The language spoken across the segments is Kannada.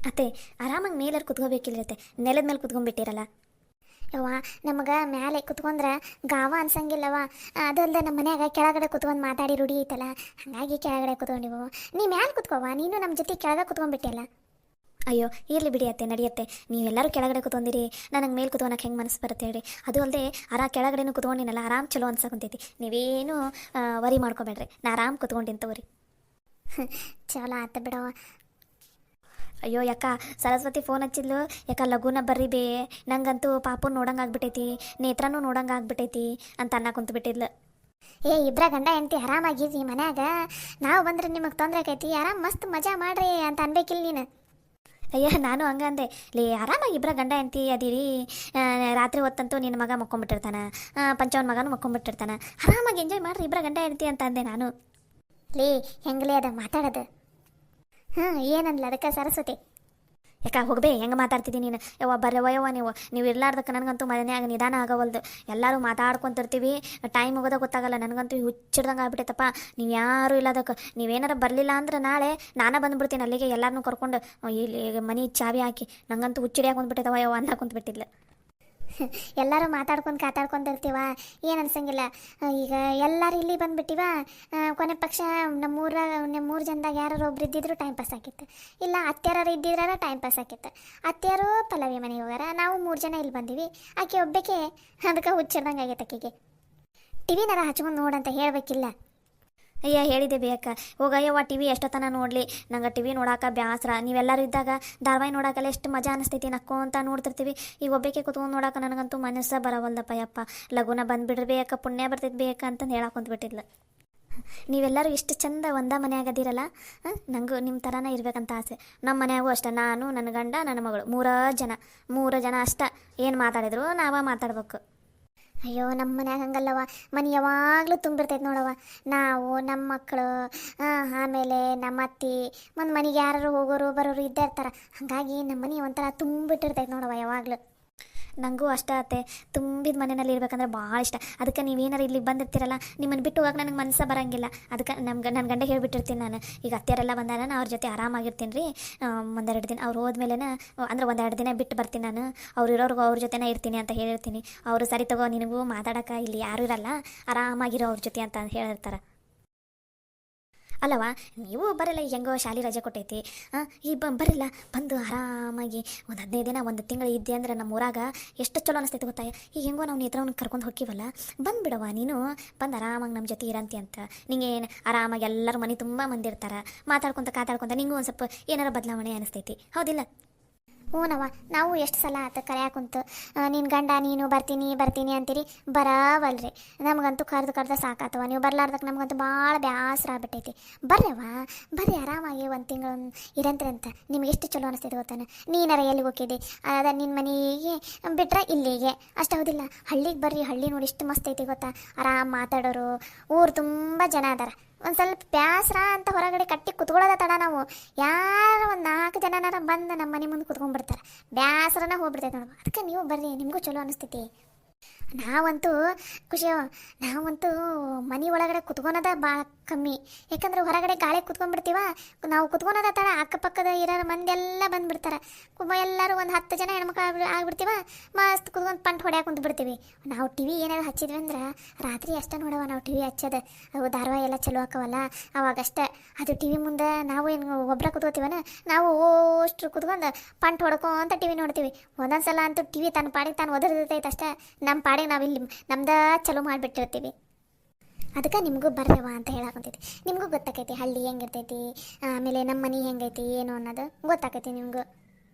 ಅತ್ತೆ ಆರಾಮಾಗಿ ಮೇಲರ್ ಕುತ್ಕೋಬೇಕಿಲ್ಲತ್ತೆ, ನೆಲದ ಮೇಲೆ ಕುತ್ಕೊಂಡ್ಬಿಟ್ಟಿರಲ್ಲ. ಯವ್ವ, ನಮಗೆ ಮ್ಯಾಲೆ ಕುತ್ಕೊಂಡ್ರೆ ಗಾವ ಅನ್ಸಂಗಿಲ್ಲವ. ಅದು ಅಲ್ಲದೆ ನಮ್ಮ ಮನ್ಯಾಗ ಕೆಳಗಡೆ ಕುತ್ಕೊಂಡು ಮಾತಾಡಿ ರೂಢಿ ಐತಲ್ಲ, ಹಾಗಾಗಿ ಕೆಳಗಡೆ ಕುತ್ಕೊಂಡಿವು. ನೀ ಮ್ಯಾಲೆ ಕುತ್ಕೋವ, ನೀನು ನಮ್ಮ ಜೊತೆ ಕೆಳಗೆ ಕುತ್ಕೊಂಡ್ಬಿಟ್ಟಿಯಲ್ಲ. ಅಯ್ಯೋ ಇರಲಿ ಬಿಡಿ ಅತ್ತೆ, ನಡೆಯುತ್ತೆ. ನೀವೆಲ್ಲರೂ ಕೆಳಗಡೆ ಕುತ್ಕೊಂಡಿರಿ, ನನಗೆ ಮೇಲೆ ಕುತ್ಕೊಳಕ್ಕೆ ಹೆಂಗೆ ಮನಸ್ಸು ಬರುತ್ತೆ ಹೇಳಿ. ಅದು ಅಲ್ಲದೆ ಕೆಳಗಡೆನೂ ಕುತ್ಕೊಂಡಿನಲ್ಲ, ಆರಾಮ್ ಚಲೋ ಅನ್ಸಕೊಂತೈತಿ. ನೀವೇನು ವರಿ ಮಾಡ್ಕೊಬೇಡ್ರಿ, ನಾ ಆರಾಮ್ ಕುತ್ಕೊಂಡಿನಿ ತಗೋರಿ. ಚಲೋ ಆತ ಬಿಡವ. ಅಯ್ಯೋ ಯಾಕ ಸರಸ್ವತಿ ಫೋನ್ ಹಚ್ಚಿದ್ಲು, ಯಾಕ ಲಘುನ ಬರ್ರಿ ಬೇ, ನಂಗಂತೂ ಪಾಪು ನೋಡಂಗೆ ಆಗ್ಬಿಟ್ಟೈತಿ, ನೇತ್ರನೂ ನೋಡಂಗೆ ಆಗ್ಬಿಟ್ಟೈತಿ ಅಂತ ಅನ್ನ ಕುಂತು ಬಿಟ್ಟಿದ್ಲು. ಇಬ್ರ ಗಂಡ ಹೆಂಡತಿ ಆರಾಮಾಗಿದ್ರಿ ಮನ್ಯಾಗ, ನಾವು ಬಂದ್ರೆ ನಿಮಗೆ ತೊಂದರೆ ಆಕೈತಿ, ಆರಾಮ್ ಮಸ್ತ್ ಮಜಾ ಮಾಡ್ರಿ ಅಂತ ಅನ್ಬೇಕಿಲ್ಲ ನೀನು. ಅಯ್ಯ ನಾನು ಹಂಗಂದೆ ಲೇ, ಆರಾಮಾಗಿ ಇಬ್ಬರ ಗಂಡ ಹೆಂಡತಿ ಅದೀರಿ. ರಾತ್ರಿ ಹೊತ್ತಂತೂ ನಿನ್ನ ಮಗ ಮಕ್ಕೊಂಬಿಟ್ಟಿರ್ತಾನೆ, ಪಂಚವನ್ ಮಗನೂ ಮಕ್ಕೊಂಬಿಟ್ಟಿರ್ತಾನೆ, ಆರಾಮಾಗಿ ಎಂಜಾಯ್ ಮಾಡ್ರಿ ಇಬ್ಬರ ಗಂಡ ಹೆಂಡತಿ ಅಂತ ಅಂದೆ ನಾನು. ಲೇ ಹೆಂಗಲೇ ಅದ ಮಾತಾಡೋದು? ಏನನ್ಲ ಅದಕ್ಕೆ ಸರಸ್ವತಿ? ಯಾಕೆ ಹೋಗ್ಬೇ, ಹೆಂಗೆ ಮಾತಾಡ್ತಿದ್ದೀನಿ ನೀನು? ಯವ್ವ ಬರ್ರವ್ವ ಯವ್ವ, ನೀವು ಇರ್ಲಾರ್ದಕ್ಕೆ ನನಗಂತೂ ಮನೆಯಾಗ ನಿಧಾನ ಆಗೋವಲ್ದು. ಎಲ್ಲರೂ ಮಾತಾಡ್ಕೊತಿರ್ತೀವಿ, ಟೈಮ್ ಹೋಗೋದಾಗ ಗೊತ್ತಾಗಲ್ಲ. ನನಗಂತೂ ಹುಚ್ಚಿಡ್ದಂಗೆ ಆಗ್ಬಿಟ್ಟೈತಪ್ಪ. ನೀವು ಯಾರೂ ಇಲ್ಲದಕ್ಕೆ, ನೀವೇನಾರ ಬರಲಿಲ್ಲ ಅಂದ್ರೆ ನಾಳೆ ನಾನೇ ಬಂದುಬಿಡ್ತೀನಿ ಅಲ್ಲಿಗೆ, ಎಲ್ಲರನ್ನೂ ಕರ್ಕೊಂಡು ಇಲ್ಲಿ ಮನೆ ಚಾವಿ ಹಾಕಿ. ನಂಗಂತೂ ಹುಚ್ಚಿಡಿಯಾಗಿ ಬಂದ್ಬಿಟ್ಟೈತವ ಯವ್ವ ಅಂತ ಕುಂತ್ಬಿಟ್ಟಿದ್ಲು. ಎಲ್ಲರೂ ಕಾತಾಡ್ಕೊಂಡಿರ್ತೀವ, ಏನು ಅನ್ಸಂಗಿಲ್ಲ. ಈಗ ಎಲ್ಲರೂ ಇಲ್ಲಿ ಬಂದುಬಿಟ್ಟಿವ, ಕೊನೆ ಪಕ್ಷ ನಮ್ಮೂರು ಜನದಾಗ ಯಾರು ಒಬ್ರು ಇದ್ದಿದ್ರು ಟೈಮ್ ಪಾಸ್ ಆಗಿತ್ತು, ಇಲ್ಲ ಅತ್ಯಾರು ಇದ್ದಿದ್ರಾರ ಟೈಮ್ ಪಾಸ್ ಆಗಿತ್ತು. ಅತ್ಯಾರು ಪಲ್ಲವಿ ಮನೆಗೆ ಹೋಗಾರ, ನಾವು 3 ಜನ ಇಲ್ಲಿ ಬಂದೀವಿ. ಆಕೆ ಒಬ್ಬಕ್ಕೆ ಅದಕ್ಕೆ ಹುಚ್ಚಿಡ್ದಂಗೆ ಆಗೈತೆ ಆಕೆಗೆ. ಟಿವಿನಾರ ಹಚ್ಕೊಂಡು ನೋಡಂತ ಹೇಳಬೇಕಿಲ್ಲ. ಅಯ್ಯ ಹೇಳಿದೆ ಬೇಕ, ಹೋಗಯ್ಯವ್ವ ಟಿ ವಿ ಎಷ್ಟೊತ್ತನ ನೋಡಲಿ, ನಂಗೆ ಟಿ ವಿ ನೋಡೋಕೆ ಬ್ಯಾಸ್ರ. ನೀವೆಲ್ಲರೂ ಇದ್ದಾಗ ಧಾರಾವಾಹಿ ನೋಡೋಕೆಲ್ಲ ಎಷ್ಟು ಮಜಾ ಅನಿಸ್ತೈತಿ, ನಕ್ಕು ಅಂತ ನೋಡ್ತಿರ್ತೀವಿ. ಈಗ ಒಬ್ಬಕ್ಕೆ ಕುತ್ಕೊಂಡು ನೋಡೋಕೆ ನನಗಂತೂ ಮನಸ್ಸು ಬರವಲ್ದಪ್ಪ ಯಪ್ಪ. ಲಘುನ ಬಂದುಬಿಡ್ರಿ ಬೇಕ, ಪುಣ್ಯ ಬರ್ತೈತೆ ಬೇಕ ಅಂತಂದು ಹೇಳಕ್ಕೆ ಕುಂತ್ಬಿಟ್ಟಿದ್ಲು. ನೀವೆಲ್ಲರೂ ಇಷ್ಟು ಚಂದ ಒಂದ ಮನೆಯಾಗದಿರಲ್ಲ, ನನಗೂ ನಿಮ್ಮ ಥರನೇ ಇರ್ಬೇಕಂತ ಆಸೆ. ನಮ್ಮ ಮನೆಯಾಗೂ ಅಷ್ಟೇ, ನಾನು ನನ್ನ ಗಂಡ ನನ್ನ ಮಗಳು 3 ಜನ ಅಷ್ಟೇ. ಏನು ಮಾತಾಡಿದ್ರು ನಾವೇ ಮಾತಾಡ್ಬೇಕು. ಅಯ್ಯೋ ನಮ್ಮ ಮನ್ಯಾಗ ಹಂಗಲ್ಲವ, ಮನೆ ಯಾವಾಗಲೂ ತುಂಬಿರ್ತೈತೆ ನೋಡವ. ನಾವು ನಮ್ಮ ಮಕ್ಕಳು, ಆಮೇಲೆ ನಮ್ಮ ಅತ್ತಿ, ಒಂದು ಮನೆಗೆ ಯಾರು ಹೋಗೋರು ಬರೋರು ಇದ್ದೇ ಇರ್ತಾರೆ. ಹಾಗಾಗಿ ನಮ್ಮ ಮನೆ ಒಂಥರ ತುಂಬಿಟ್ಟಿರ್ತೈತೆ ನೋಡವ ಯಾವಾಗಲೂ. ನನಗೂ ಅಷ್ಟೇ ಆತೆ, ತುಂಬಿದ ಮನೆಯಲ್ಲಿ ಇರ್ಬೇಕಂದ್ರೆ ಭಾಳ ಇಷ್ಟ. ಅದಕ್ಕೆ ನೀವೇನಾರು ಇಲ್ಲಿಗೆ ಬಂದಿರ್ತೀರಲ್ಲ, ನಿಮ್ಮನ್ನು ಬಿಟ್ಟು ಹೋಗಕ್ಕೆ ನನಗೆ ಮನಸ್ಸು ಬರೋಂಗಿಲ್ಲ. ಅದಕ್ಕೆ ನನ್ನ ಗಂಡ ಹೇಳಿಬಿಟ್ಟಿರ್ತೀನಿ ನಾನು, ಈಗ ಅತ್ತೆಯರೆಲ್ಲ ಬಂದಾಗ ನಾನು ಅವ್ರ ಜೊತೆ ಆರಾಮಾಗಿರ್ತೀನಿ ರೀ. 1-2 ದಿನ ಅವ್ರು ಹೋದ್ಮೇಲೆ, ಅಂದ್ರೆ 1-2 ದಿನ ಬಿಟ್ಟು ಬರ್ತೀನಿ ನಾನು. ಅವ್ರು ಇರೋರ್ಗು ಅವ್ರ ಜೊತೆನೇ ಇರ್ತೀನಿ ಅಂತ ಹೇಳಿರ್ತೀನಿ. ಅವರು ಸರಿ ತಗೋ, ನಿನಗೂ ಮಾತಾಡೋಕೆ ಇಲ್ಲಿ ಯಾರೂ ಇರಲ್ಲ, ಆರಾಮಾಗಿರೋ ಅವ್ರ ಜೊತೆ ಅಂತ ಹೇಳಿರ್ತಾರೆ. ಅಲ್ಲವಾ, ನೀವು ಬರಲ್ಲ, ಹೆಂಗೋ ಶಾಲೆ ರಜೆ ಕೊಟ್ಟೈತಿ, ಈ ಬರಲ್ಲ, ಬಂದು ಆರಾಮಾಗಿ ಒಂದು 15 ದಿನ 1 ತಿಂಗಳು ಇದ್ದೆ ಅಂದ್ರೆ ನಮ್ಮ ಊರಾಗ ಎಷ್ಟು ಚಲೋ ಅನಿಸ್ತೈತೆ ಗೊತ್ತಾಯ. ಈಗ ಹೆಂಗೋ ನಾವು ನೇತ್ರವನ್ನು ಕರ್ಕೊಂಡು ಹೋಗ್ತೀವಲ್ಲ, ಬಂದುಬಿಡವ ನೀನು, ಬಂದು ಆರಾಮಾಗಿ ನಮ್ಮ ಜೊತೆ ಇರಂತಿ ಅಂತ. ನಿಂಗೇನು ಆರಾಮಾಗಿ ಎಲ್ಲರೂ ಮನೆ ತುಂಬ ಮಂದಿ ಇರ್ತಾರೆ, ಕಾತಾಡ್ಕೊತ ನಿಂಗೂ ಒಂದು ಸ್ವಲ್ಪ ಏನಾರ ಬದಲಾವಣೆ ಅನಿಸ್ತೈತಿ, ಹೌದಿಲ್ಲ? ಹ್ಞೂನವ, ನಾವು ಎಷ್ಟು ಸಲ ಆತ ಕರೆಯಾಕುಂತು, ನಿನ್ನ ಗಂಡ ನೀನು ಬರ್ತೀನಿ ಅಂತೀರಿ, ಬರವಲ್ರಿ. ನಮಗಂತೂ ಕರ್ದು ಸಾಕಾತವ, ನೀವು ಬರ್ಲಾರ್ದಕ್ಕೆ ನಮಗಂತೂ ಭಾಳ ಬೇಸರ ಆಗ್ಬಿಟ್ಟೈತಿ. ಬರ್ರಿ ಆರಾಮಾಗಿ 1 ತಿಂಗಳು ಇರಂತ್ರಿ ಅಂತ. ನಿಮ್ಗೆ ಎಷ್ಟು ಚಲೋ ಅನಿಸ್ತೈತೆ ಗೊತ್ತಾನೆ. ನೀನಾರ ಎಲ್ಲಿಗೆ ಹೋಗಿದ್ದೆ, ಅದ ನಿನ್ನ ಮನೆಗೆ ಬಿಟ್ರೆ ಇಲ್ಲಿಗೆ ಅಷ್ಟು, ಹೌದಿಲ್ಲ? ಹಳ್ಳಿಗೆ ಬರ್ರಿ, ಹಳ್ಳಿ ನೋಡಿ ಎಷ್ಟು ಮಸ್ತ್ ಐತಿ ಗೊತ್ತಾ. ಆರಾಮ್ ಮಾತಾಡೋರು, ಊರು ತುಂಬ ಜನ ಅದಾರ. ಒಂದು ಸ್ವಲ್ಪ ಬ್ಯಾಸ್ರ ಅಂತ ಹೊರಗಡೆ ಕಟ್ಟಿ ಕುತ್ಕೊಳ್ಳೋದ ತಡ ನಾವು. ಯಾರು ಒಂದು 4 ಜನನಾರ ಬಂದು ನಮ್ಮ ಮನೆ ಮುಂದೆ ಕುತ್ಕೊಂಡ್ಬಿಡ್ತಾರೆ, ಬ್ಯಾಸ್ರನ ಹೋಗ್ಬಿಡ್ತೈತೆ ನೋಡುವ. ಅದಕ್ಕೆ ನೀವು ಬರ್ರಿ, ನಿಮಗೂ ಚಲೋ ಅನಿಸ್ತೈತಿ. ನಾವಂತೂ ನಾವಂತೂ ಮನೆ ಒಳಗಡೆ ಕುತ್ಕೊಳೋದ ಭಾಳ ಕಮ್ಮಿ. ಯಾಕಂದ್ರೆ ಹೊರಗಡೆ ಗಾಳಿ ಕುತ್ಕೊಂಡ್ಬಿಡ್ತೀವ, ನಾವು ಕುತ್ಕೊಳೋದ ತಡ ಅಕ್ಕಪಕ್ಕದ ಇರೋ ಮಂದಿ ಎಲ್ಲ ಬಂದುಬಿಡ್ತಾರೆ. ಎಲ್ಲರೂ ಒಂದು 10 ಜನ ಹೆಣ್ಮಕ್ಳು ಆಗ್ಬಿಡ್ತೀವ, ಮಸ್ತ್ ಕುತ್ಕೊಂಡು ಪಂಟ್ ಹೊಡ್ಯಾಕೆ ಕುಂತ್ಬಿಡ್ತೀವಿ. ನಾವು ಟಿವಿ ಏನಾದ್ರು ಹಚ್ಚಿದ್ವಿ ಅಂದ್ರೆ ರಾತ್ರಿ ಅಷ್ಟೇ ನೋಡವ ನಾವು ಟಿವಿ ಹಚ್ಚೋದು. ಅವು ಧಾರಾವಾಹಿ ಎಲ್ಲ ಚಲೋ ಹಾಕವಲ್ಲ ಅವಾಗಷ್ಟೇ. ಅದು ಟಿವಿ ಮುಂದೆ ನಾವು ಏನು ಒಬ್ಬರ ಕುತ್ಕೋತೀವನ, ನಾವು ಅಷ್ಟು ಕುತ್ಕೊಂಡು ಪಂಟ್ ಹೊಡ್ಕೊ ಅಂತ ಟಿವಿ ನೋಡ್ತೀವಿ. ಒಂದೊಂದು ಸಲ ಅಂತೂ ಟಿವಿ ತನ್ನ ಪಾಡಿಗೆ ತಾನು ಒದರ್ತೈತೆ ಅಷ್ಟೇ, ನಮ್ಮ ಪಾಡಿಗೆ ನಾವಿಲ್ಲಿ ನಮ್ದು ಚಲೋ ಮಾಡಿಬಿಟ್ಟಿರ್ತೀವಿ. ಅದಕ್ಕೆ ನಿಮಗೂ ಬರ್ರವ ಅಂತ ಹೇಳಾಕಂತೈತಿ. ನಿಮಗೂ ಗೊತ್ತಾಕೈತಿ ಹಳ್ಳಿ ಹೆಂಗಿರ್ತೈತಿ, ಆಮೇಲೆ ನಮ್ಮ ಮನೆ ಹೆಂಗೈತಿ ಏನು ಅನ್ನೋದು ಗೊತ್ತಾಕೈತಿ ನಿಮಗೂ.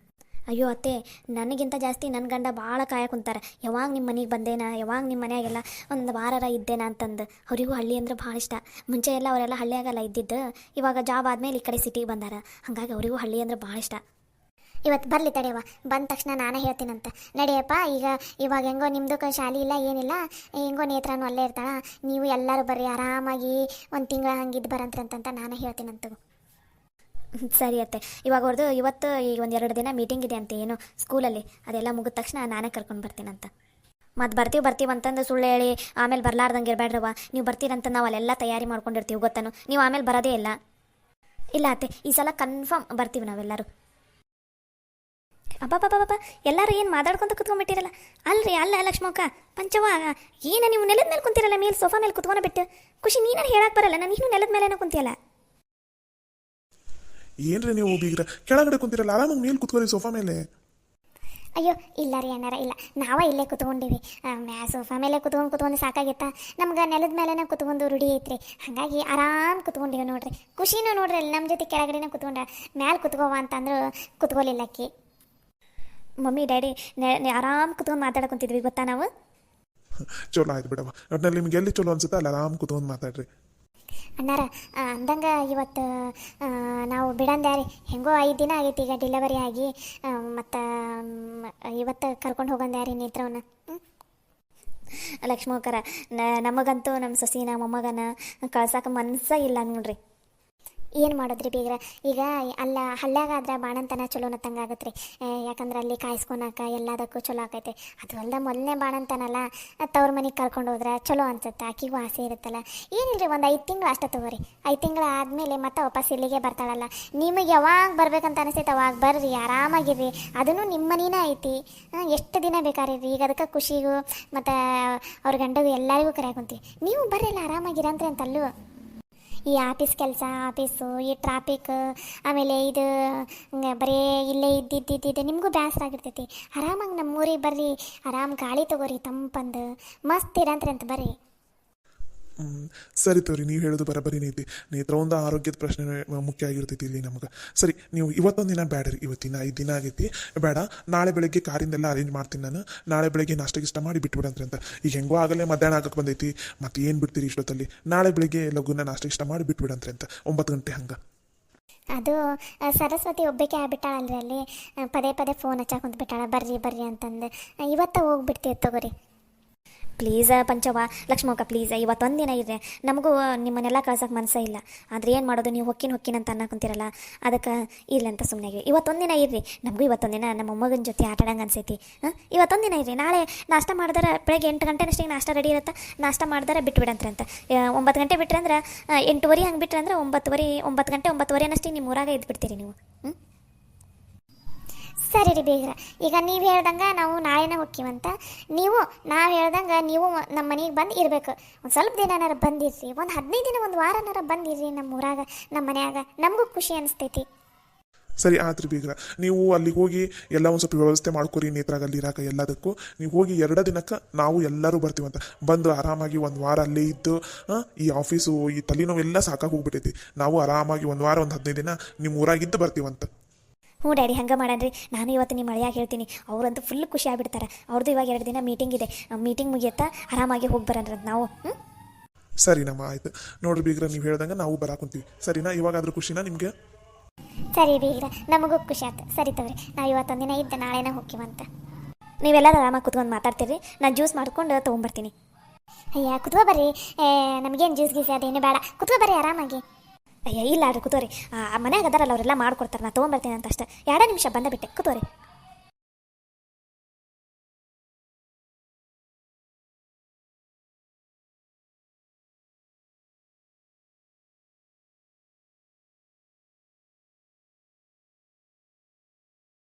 ಅಯ್ಯೋ ಅತ್ತೆ, ನನಗಿಂತ ಜಾಸ್ತಿ ನನ್ನ ಗಂಡ ಭಾಳ ಕಾಯಕುಂತಾರೆ. ಯಾವಾಗ ನಿಮ್ಮ ಮನೆಗೆ ಬಂದೇನಾ, ಯಾವಾಗ ನಿಮ್ಮ ಮನೆಯಾಗೆಲ್ಲ ಒಂದು ವಾರ ಇದ್ದೇನಾ ಅಂತಂದು. ಅವರಿಗೂ ಹಳ್ಳಿ ಅಂದ್ರೆ ಭಾಳ ಇಷ್ಟ. ಮುಂಚೆ ಎಲ್ಲ ಅವರೆಲ್ಲ ಹಳ್ಳಿಯಾಗೆಲ್ಲ ಇದ್ದಿದ್ದು, ಇವಾಗ ಜಾಬ್ ಆದಮೇಲೆ ಈ ಕಡೆ ಸಿಟಿಗೆ ಬಂದಾರ. ಹಾಗಾಗಿ ಅವರಿಗೂ ಹಳ್ಳಿ ಅಂದ್ರೆ ಭಾಳ ಇಷ್ಟ. ಇವತ್ತು ಬರಲಿ ತಡೆಯವ, ಬಂದ ತಕ್ಷಣ ನಾನೇ ಹೇಳ್ತೀನಂತ. ನಡೆಯಪ್ಪ, ಇವಾಗ ಹೆಂಗೋ ನಿಮ್ಮದು ಶಾಲೆ ಇಲ್ಲ ಏನಿಲ್ಲ, ಹೆಂಗೋ ನೇತ್ರನೂ ಅಲ್ಲೇ ಇರ್ತಾಳ, ನೀವು ಎಲ್ಲರೂ ಬರ್ರಿ ಆರಾಮಾಗಿ 1 ತಿಂಗಳ ಹಂಗಿದ್ದು ಬರಂತ್ರಂತ ನಾನೇ ಹೇಳ್ತೀನಂತ. ಸರಿ ಅತ್ತೆ, ಇವಾಗ ಅವ್ರದ್ದು ಇವತ್ತು ಈಗ 1-2 ದಿನ ಮೀಟಿಂಗ್ ಇದೆ ಅಂತ ಏನು ಸ್ಕೂಲಲ್ಲಿ, ಅದೆಲ್ಲ ಮುಗಿದ ತಕ್ಷಣ ನಾನೇ ಕರ್ಕೊಂಡು ಬರ್ತೀನಂತ. ಮತ್ತು ಬರ್ತೀವಿ ಅಂತಂದು ಸುಳ್ಳು ಹೇಳಿ ಆಮೇಲೆ ಬರ್ಲಾರ್ದಂಗೆ ಇರಬೇಡ್ರವ. ನೀವು ಬರ್ತೀರಂತ ನಾವು ಅಲ್ಲೆಲ್ಲ ತಯಾರಿ ಮಾಡ್ಕೊಂಡಿರ್ತೀವಿ ಗೊತ್ತಾನು, ನೀವು ಆಮೇಲೆ ಬರೋದೇ ಇಲ್ಲ. ಇಲ್ಲ ಅತ್ತೆ, ಈ ಸಲ ಕನ್ಫರ್ಮ್ ಬರ್ತೀವಿ ನಾವೆಲ್ಲರೂ. ಅಬ್ಬಬ್ಬಬ್ಬ ಎಲ್ಲರೂ ಏನು ಮಾತಾಡ್ಕೊಂತ ಕುತ್ಕೊಂಡ್ಬಿಟ್ಟಿರಲ್ಲ. ಅಲ್ರಿ ಅಲ್ಲ ಲಕ್ಷ್ಮಕ್ಕ ಪಂಚವ, ಏನು ನೀವು ನೆಲದ ಮೇಲೆ ಕುಂತಿರಲ್ಲ, ಮೇಲೆ ಸೋಫಾ ಮೇಲೆ ಕುತ್ಕೊಂಡು ಬಿಟ್ಟು ಖುಷಿ ನೀನು ಹೇಳಕ್ಕೆ ಬರಲ್ಲ, ನಾನು ನೀನು ನೆಲದ ಮೇಲೇನೋ ಕುಂತಿಯಲ್ಲ. ಏನ್ರಿ ನೀವು ಬೀಗ್ರ ಕೆಳಗಡೆ ಕುಂತಿರಲ್ಲ, ಆರಾಮಾಗಿ ಮೇಲೆ ಕುತ್ಕೊಳ್ಳಿ ಸೋಫಾ ಮೇಲೆ. ಅಯ್ಯೋ ಇಲ್ಲ ರೀ ಅಣ್ಣಾರ, ಇಲ್ಲ ನಾವೇ ಇಲ್ಲೇ ಕುತ್ಕೊಂಡಿವಿ. ಸೋಫಾ ಮೇಲೆ ಕುತ್ಕೊಂಡು ಸಾಕಾಗಿತ್ತಾ, ನಮ್ಗೆ ನೆಲದ ಮೇಲೆನೇ ಕುತ್ಕೊಂಡು ರೂಢಿ ಐತ್ರಿ. ಹಾಗಾಗಿ ಆರಾಮ್ ಕುತ್ಕೊಂಡಿವಿ ನೋಡ್ರಿ. ಖುಷಿನೂ ನೋಡ್ರಿ ಅಲ್ಲಿ ನಮ್ಮ ಜೊತೆ ಕೆಳಗಡೆನೇ ಕುತ್ಕೊಂಡ, ಮ್ಯಾಲೆ ಕುತ್ಕೋವ ಅಂತಂದ್ರು ಕುತ್ಕೊಲಿಲ್ಲ ಅಕ್ಕಿ. ಮಮ್ಮಿ ಡ್ಯಾಡಿ ಆರಾಮ್ ಕುತ್ಕೊಂಡು ಮಾತಾಡ್ಕೊಂತಿದ್ವಿ ಗೊತ್ತಾ ನಾವು. ಚಲೋ ಆಯ್ತು ಬಿಡವ, ಒಟ್ನಲ್ಲಿ ನಿಮ್ಗೆ ಎಲ್ಲಿ ಚಲೋ ಅನ್ಸುತ್ತೆ ಅಲ್ಲಿ ಆರಾಮ್ ಕುತ್ಕೊಂಡು ಮಾತಾಡ್ರಿ. ಅಣ್ಣಾರ ಅಂದಂಗೆ ಇವತ್ತು ನಾವು ಬಿಡಂದ್ಯಾರಿ, ಹೆಂಗೋ 5 ದಿನ ಆಗೈತಿ ಈಗ ಡೆಲಿವರಿ ಆಗಿ. ಮತ್ತು ಇವತ್ತು ಕರ್ಕೊಂಡು ಹೋಗಂದ್ಯಾರಿ ನೇತ್ರವನ್ನ. ಲಕ್ಷ್ಮಕ್ಕರ ನಮಗಂತೂ ನಮ್ಮ ಸೊಸಿನ ಮೊಮ್ಮಗನ ಕಳ್ಸಕ್ಕೆ ಮನಸ್ಸ ಇಲ್ಲ ನೋಡ್ರಿ. ಏನು ಮಾಡೋದ್ರಿ ಬೀಗ್ರ, ಈಗ ಅಲ್ಲ ಹಳ್ಳ್ಯಾಗಾದ್ರೆ ಬಾಣಂತನ ಚಲೋ ನತ್ತಂಗೆ ರೀ. ಯಾಕಂದ್ರೆ ಅಲ್ಲಿ ಕಾಯಿಸ್ಕೊಳಕ ಎಲ್ಲದಕ್ಕೂ ಚಲೋ ಆಕೈತೆ. ಅದು ಅಲ್ಲ ಮೊದಲನೇ ಬಾಣಂತನಲ್ಲ, ತವ್ರ ಮನೆಗೆ ಕರ್ಕೊಂಡು ಹೋದ್ರೆ ಚಲೋ ಅನ್ಸುತ್ತೆ, ಆಕಿಗೂ ಆಸೆ ಇರುತ್ತಲ್ಲ. ಏನಿಲ್ಲ ರೀ, ಒಂದು 5 ತಿಂಗಳು ಅಷ್ಟೇ ತಗೋರಿ. 5 ತಿಂಗಳು ಆದಮೇಲೆ ಮತ್ತೆ ವಾಪಸ್ ಇಲ್ಲಿಗೆ ಬರ್ತಾಳಲ್ಲ. ನಿಮಗೆ ಯಾವಾಗ ಬರ್ಬೇಕಂತ ಅನಿಸ್ತೈತೆ ಅವಾಗ ಬರ್ರಿ, ಆರಾಮಾಗಿರ್ರಿ. ಅದನ್ನು ನಿಮ್ಮ ಮನೇನೇ ಐತಿ, ಎಷ್ಟು ದಿನ ಬೇಕಾರಿ ಈಗ ಅದಕ್ಕೆ ಖುಷಿಗೂ ಮತ್ತು ಅವ್ರ ಗಂಡಗೂ ಎಲ್ಲರಿಗೂ ಕರೆಯಾಕೊಂತೀವಿ. ನೀವು ಬರ್ರಿ ಅಲ್ಲ ಆರಾಮಾಗಿರಂತ್ರಿ ಅಂತಲ್ಲೂ. ಈ ಆಫೀಸ್ ಕೆಲಸ, ಆಫೀಸು, ಈ ಟ್ರಾಫಿಕ್, ಆಮೇಲೆ ಇದು ಬರೀ ಇಲ್ಲೇ ಇದ್ದಿದ್ದಿದ್ದೆ ನಿಮಗೂ ಬೇಸರ ಆಗಿರ್ತೈತಿ. ಆರಾಮಾಗಿ ನಮ್ಮ ಊರಿಗೆ ಬರ್ರಿ, ಆರಾಮ್ ಗಾಳಿ ತಗೋರಿ ತಂಪಂದು, ಮಸ್ತ್ ಇರಂತ್ರಿ ಅಂತ ಬರ್ರಿ. ಸರಿ ತೋರಿ, ನೀವು ಹೇಳೋದು ಬರಬರಿ ನೀತಿ. ನೇತ್ರ ಒಂದು ಆರೋಗ್ಯದ ಪ್ರಶ್ನೆ ಮುಖ್ಯ ಆಗಿರ್ತೈತಿ ಇಲ್ಲಿ ನಮ್ಗೆ. ಸರಿ, ನೀವು ಇವತ್ತೊಂದು ದಿನ ಬೇಡ ರೀ, ಇವತ್ತಿನ 5 ದಿನ ಆಗೈತಿ ಬೇಡ. ನಾಳೆ ಬೆಳಗ್ಗೆ ಕಾರಿಂದೆಲ್ಲ ಅರೇಂಜ್ ಮಾಡ್ತೀನಿ ನಾನು. ನಾಳೆ ಬೆಳಗ್ಗೆ ನಾಷ್ಟಗಿಷ್ಟ ಮಾಡಿ ಬಿಟ್ಬಿಡಂತ್ರಿ ಅಂತ. ಈಗ ಹೆಂಗೋ ಆಗಲೇ ಮಧ್ಯಾಹ್ನ ಆಗಕ್ಕೆ ಬಂದೈತಿ, ಮತ್ತೆ ಏನು ಬಿಡ್ತೀರಿ ಇಷ್ಟೊತ್ತಲ್ಲಿ. ನಾಳೆ ಬೆಳಗ್ಗೆ ಲಘುನ ನಾಷ್ಟಗಿಷ್ಟ ಮಾಡಿ ಬಿಟ್ಬಿಡಂತ್ರಿ ಅಂತ 9 ಗಂಟೆ ಹಂಗೆ. ಅದು ಸರಸ್ವತಿ ಒಬ್ಬಕ್ಕೆ ಆಗ್ಬಿಟ್ಟಾಳಲ್ರಿ ಅಲ್ಲಿ, ಪದೇ ಪದೇ ಫೋನ್ ಹಚ್ಚಾಕ ಕುಂತ್ಬಿಟ್ಟಾಳ ಬರ್ರಿ ಬರ್ರಿ ಅಂತಂದು. ಇವತ್ತ ಹೋಗ್ಬಿಡ್ತೀವಿ ತಗೋರಿ. ಪ್ಲೀಸ್ ಪಂಚವ, ಲಕ್ಷ್ಮಕ್ಕ ಪ್ಲೀಸ್ ಇವತ್ತೊಂದು ದಿನ ಇರ್ರಿ. ನಮಗೂ ನಿಮ್ಮನ್ನೆಲ್ಲ ಕಳ್ಸೋಕೆ ಮನಸ್ಸೇ ಇಲ್ಲ. ಆದರೆ ಏನು ಮಾಡೋದು, ನೀವು ಹೊಕ್ಕಿನ ಅಂತ ಅನ್ನಕೊಂತೀರಲ್ಲ, ಅದಕ್ಕೆ ಇಲ್ಲ ಅಂತ ಸುಮ್ಮನೆ ಆಗಿವಿ. ಇವತ್ತೊಂದು ದಿನ ಇರ್ರಿ, ನಮಗೂ ಇವತ್ತೊಂದು ದಿನ ನಮ್ಮ ಮೊಮ್ಮಗನ ಜೊತೆ ಆಟಾಡಂಗೆ ಅನ್ಸೈತಿ. ಇವತ್ತೊಂದು ದಿನ ಇರ್ರಿ. ನಾಳೆ ನಾಷ್ಟ ಮಾಡಿದ್ರೆ ಬೆಳಗ್ಗೆ 8 ಗಂಟೆನಷ್ಟಿಗೆ ನಾಷ್ಟ ರೆಡಿ ಇರುತ್ತೆ. ನಾಷ್ಟ ಮಾಡಿದ್ರೆ ಬಿಟ್ಬಿಡಂತ್ರಿ ಅಂತ. 9 ಗಂಟೆ ಬಿಟ್ರೆ ಅಂದ್ರೆ 8:30 ಹಂಗೆ ಬಿಟ್ರೆ ಅಂದ್ರೆ 9 ಗಂಟೆ 9:30 ನಿಮ್ಮ ಊರಾಗ ಇದ್ಬಿಡ್ತೀರಿ ನೀವು. ಸರಿ ರೀ ಬೇಗ್ರ, ಈಗ ನೀವು ಹೇಳ್ದಂಗೆ ನಾವು ನಾಳೆನೇ ಹೋಗ್ತೀವಂತ. ನಾವು ಹೇಳ್ದಂಗೆ ನೀವು ನಮ್ಮ ಮನೆಗೆ ಬಂದು ಇರಬೇಕು. ಒಂದು ಸ್ವಲ್ಪ ದಿನನಾರ ಬಂದಿರ್ರಿ, ಒಂದು 15 ದಿನ, ಒಂದು ವಾರನಾರ ಬಂದಿರ್ರಿ ನಮ್ಮ ಊರಾಗ, ನಮ್ಮ ಮನ್ಯಾಗ. ನಮಗೂ ಖುಷಿ ಅನಿಸ್ತೈತಿ. ಸರಿ ಆತ್ರಿ ಬೀಗ್ರ, ನೀವು ಅಲ್ಲಿಗೆ ಹೋಗಿ ಎಲ್ಲ ಒಂದು ಸ್ವಲ್ಪ ವ್ಯವಸ್ಥೆ ಮಾಡ್ಕೊರಿ. ನೇತ್ರಾಗ ಅಲ್ಲಿ ಇರಾಕ ಎಲ್ಲದಕ್ಕೂ ನೀವು ಹೋಗಿ 2 ದಿನಕ್ಕೆ ನಾವು ಎಲ್ಲರೂ ಬರ್ತೀವಂತ. ಬಂದು ಆರಾಮಾಗಿ 1 ವಾರ ಅಲ್ಲೇ ಇದ್ದು, ಈ ಆಫೀಸು ಈ ತಲೆನೋವೆಲ್ಲ ಸಾಕಾಗಿ ಹೋಗ್ಬಿಟ್ಟೈತಿ. ನಾವು ಆರಾಮಾಗಿ 1 ವಾರ 15 ದಿನ ನಿಮ್ಮ ಊರಾಗಿದ್ದು ಬರ್ತೀವಂತ. ಹ್ಞೂ ಡ್ಯಾಡಿ, ಹಂಗೆ ಮಾಡನ್ರಿ. ನಾನು ಇವತ್ತು ನಿಮ್ಮ ಮಳೆಯಾಗಿ ಹೇಳ್ತೀನಿ, ಅವರಂತೂ ಫುಲ್ ಖುಷಿ ಆಗಿಬಿಡ್ತಾರೆ. ಅವ್ರದ್ದು ಇವಾಗ 2 ದಿನ ಮೀಟಿಂಗ್ ಇದೆ, ಮೀಟಿಂಗ್ ಮುಗಿಯತ್ತಾ ಆರಾಮಾಗಿ ಹೋಗಿ ಬರೋಣ ನಾವು. ಸರಿ ನಮ್ಮ ಆಯ್ತು ನೋಡ್ರಿ ಬೀಗ್ರ, ನೀವು ಹೇಳ್ದಂಗೆ ನಾವು ಬರಾಕೊಂತೀವಿ. ಸರಿನಾ? ಇವಾಗಾದ್ರೂ ಖುಷಿನಾ ನಿಮಗೆ? ಸರಿ ಬೀಗ್ರ, ನಮಗೂ ಖುಷಿ ಆಯ್ತು. ಸರಿ ತಗೋರಿ, ನಾವು ಇವತ್ತೊಂದು ದಿನ ಇದ್ದು ನಾಳೆನೇ ಹೋಗ್ತೀವಂತ. ನೀವೆಲ್ಲರೂ ಆರಾಮಾಗಿ ಕುತ್ಕೊಂಡು ಮಾತಾಡ್ತೀರಿ, ನಾನು ಜ್ಯೂಸ್ ಮಾಡ್ಕೊಂಡು ತೊಗೊಂಬರ್ತೀನಿ. ಅಯ್ಯ ಕುತ್ಕೋ ಬರ್ರಿ, ನಮಗೇನು ಜ್ಯೂಸ್ ಗೀಸ್ ಅದೇನು ಬೇಡ, ಕುತ್ಕೋ ಬರ್ರಿ ಆರಾಮಾಗಿ. ಅಯ್ಯ ಇಲ್ಲ ರೀ, ಕೂತೋರಿ. ಮನ್ಯಾಗ ಅದಾರಲ್ಲ ಅವರೆಲ್ಲ ಮಾಡ್ಕೊಡ್ತಾರೆ, ನಾನು ತೊಗೊಂಬರ್ತೀನಿ ಅಂತ ಅಷ್ಟೇ. 2 ನಿಮಿಷ ಬಂದ ಬಿಟ್ಟೆ, ಕೂತೋರಿ.